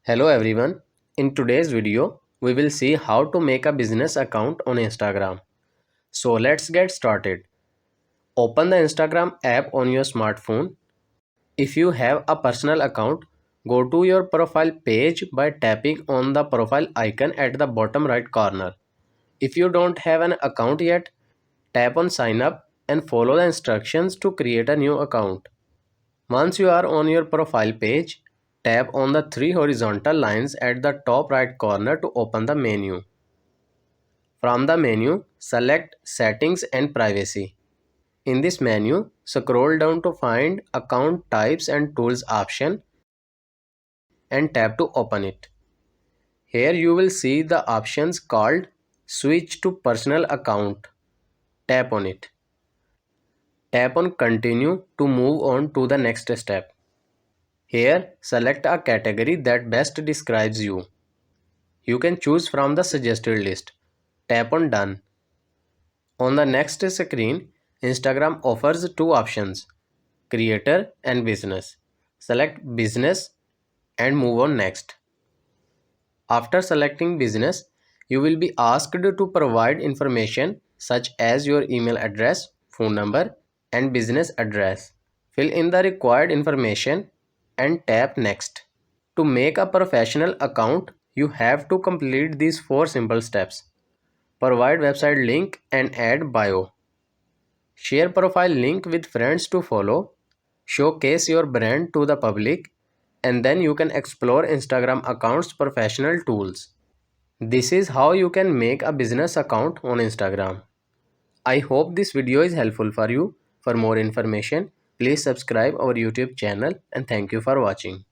Hello everyone. In today's video, we will see how to make a business account on Instagram. So let's get started. Open the Instagram app on your smartphone. If you have a personal account, go to your profile page by tapping on the profile icon at the bottom right corner. If you don't have an account yet, tap on sign up and follow the instructions to create a new account. Once you are on your profile page, tap on the three horizontal lines at the top right corner to open the menu. From the menu, select Settings and Privacy. In this menu, scroll down to find Account Types and Tools option and tap to open it. Here you will see the options called Switch to Personal Account. Tap on it. Tap on Continue to move on to the next step. Here, select a category that best describes you. You can choose from the suggested list. Tap on Done. On the next screen, Instagram offers two options, Creator and Business. Select Business and move on next. After selecting Business, you will be asked to provide information such as your email address, phone number, and business address. Fill in the required information and tap Next. To make a professional account, you have to complete these four simple steps. Provide website link and add bio. Share profile link with friends to follow. Showcase your brand to the public. And then you can explore Instagram accounts professional tools. This is how you can make a business account on Instagram. I hope this video is helpful for you. For more information, please subscribe our YouTube channel and thank you for watching.